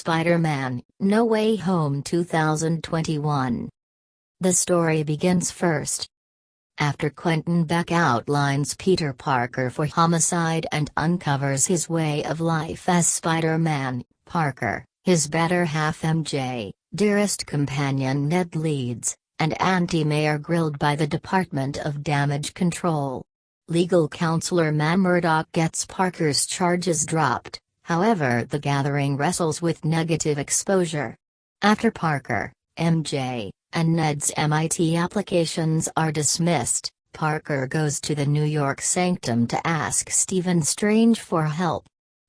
Spider-Man: No Way Home 2021. The story begins first after Quentin Beck outlines Peter Parker for homicide and uncovers his way of life as Spider-Man. Parker, his better half MJ, dearest companion Ned Leeds, and auntie May are grilled by the Department of Damage Control. Legal counselor Matt Murdock gets Parker's charges dropped, however the gathering wrestles with negative exposure. After Parker, MJ, and Ned's MIT applications are dismissed, Parker goes to the New York Sanctum to ask Stephen Strange for help.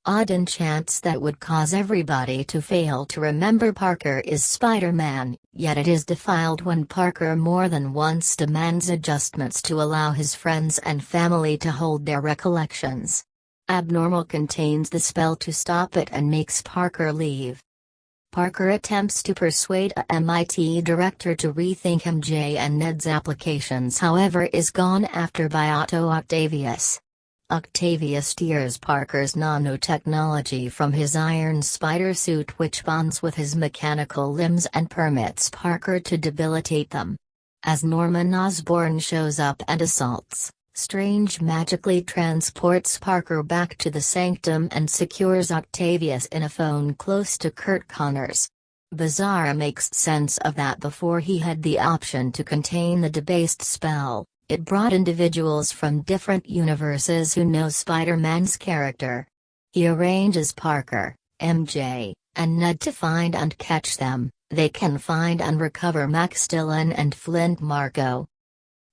Odd enchants that would cause everybody to fail to remember Parker is Spider-Man, yet it is defiled when Parker more than once demands adjustments to allow his friends and family to hold their recollections. Abnormal contains the spell to stop it and makes Parker leave. Parker attempts to persuade a MIT director to rethink MJ and Ned's applications, however is gone after by Otto Octavius. Octavius steers Parker's nanotechnology from his iron spider suit, which bonds with his mechanical limbs and permits Parker to debilitate them. As Norman Osborn shows up and assaults, Strange magically transports Parker back to the Sanctum and secures Octavius in a phone close to Curt Connors. Bizarre makes sense of that. Before he had the option to contain the debased spell, it brought individuals from different universes who know Spider-Man's character. He arranges Parker, MJ, and Ned to find and catch them. They can find and recover Max Dillon and Flint Marko.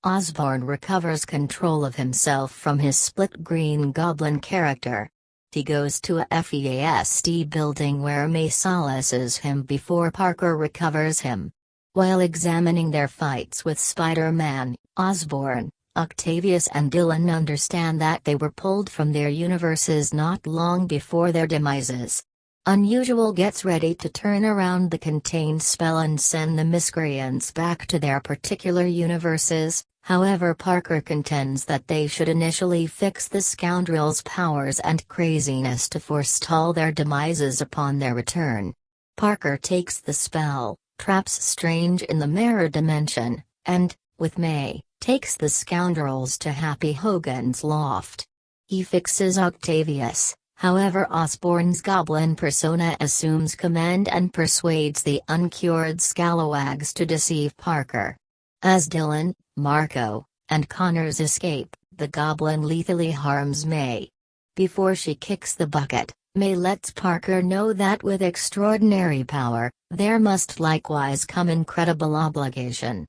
Osborn recovers control of himself from his split Green Goblin character. He goes to a FEASD building where May solaces him before Parker recovers him. While examining their fights with Spider-Man, Osborn, Octavius and Dillon understand that they were pulled from their universes not long before their demises. Unusual gets ready to turn around the contained spell and send the miscreants back to their particular universes. However, Parker contends that they should initially fix the scoundrels' powers and craziness to forestall their demises upon their return. Parker takes the spell, traps Strange in the mirror dimension, and, with May, takes the scoundrels to Happy Hogan's loft. He fixes Octavius, however Osborn's goblin persona assumes command and persuades the uncured scalawags to deceive Parker. As Dillon, Marko, and Connors escape, the goblin lethally harms May. Before she kicks the bucket, May lets Parker know that with extraordinary power, there must likewise come incredible obligation.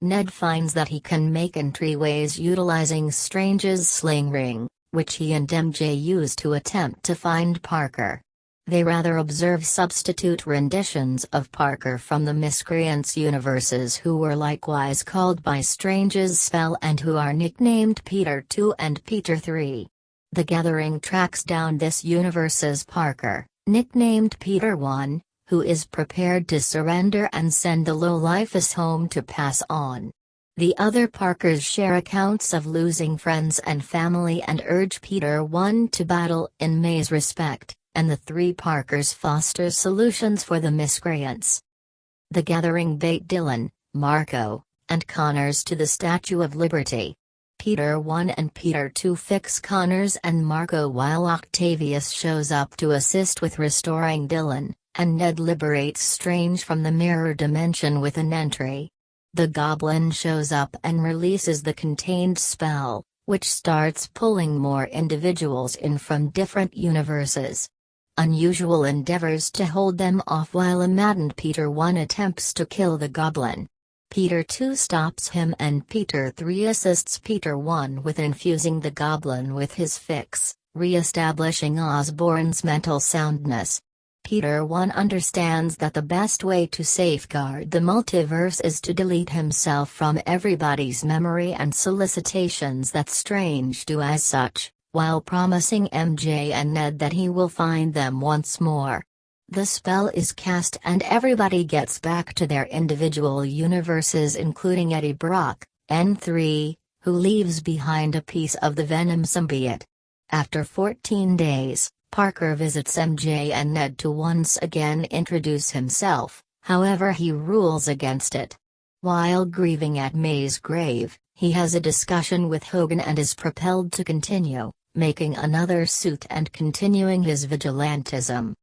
Ned finds that he can make entryways utilizing Strange's sling ring, which he and MJ use to attempt to find Parker. They rather observe substitute renditions of Parker from the miscreants' universes who were likewise called by Strange's spell and who are nicknamed Peter 2 and Peter 3. The gathering tracks down this universe's Parker, nicknamed Peter 1, who is prepared to surrender and send the lowlifes home to pass on. The other Parkers share accounts of losing friends and family and urge Peter 1 to battle in May's respect, and the three Parkers foster solutions for the miscreants. The gathering bait Dillon, Marko, and Connors to the Statue of Liberty. Peter 1 and Peter 2 fix Connors and Marko while Octavius shows up to assist with restoring Dillon, and Ned liberates Strange from the mirror dimension with an entry. The Goblin shows up and releases the contained spell, which starts pulling more individuals in from different universes. Unusual endeavors to hold them off while a maddened Peter 1 attempts to kill the Goblin. Peter 2 stops him and Peter 3 assists Peter 1 with infusing the Goblin with his fix, re-establishing Osborn's mental soundness. Peter 1 understands that the best way to safeguard the multiverse is to delete himself from everybody's memory and solicitations that Strange do as such, while promising MJ and Ned that he will find them once more. The spell is cast and everybody gets back to their individual universes, including Eddie Brock, N3, who leaves behind a piece of the Venom symbiote. After 14 days, Parker visits MJ and Ned to once again introduce himself, however he rules against it. While grieving at May's grave, he has a discussion with Hogan and is propelled to continue, making another suit and continuing his vigilantism.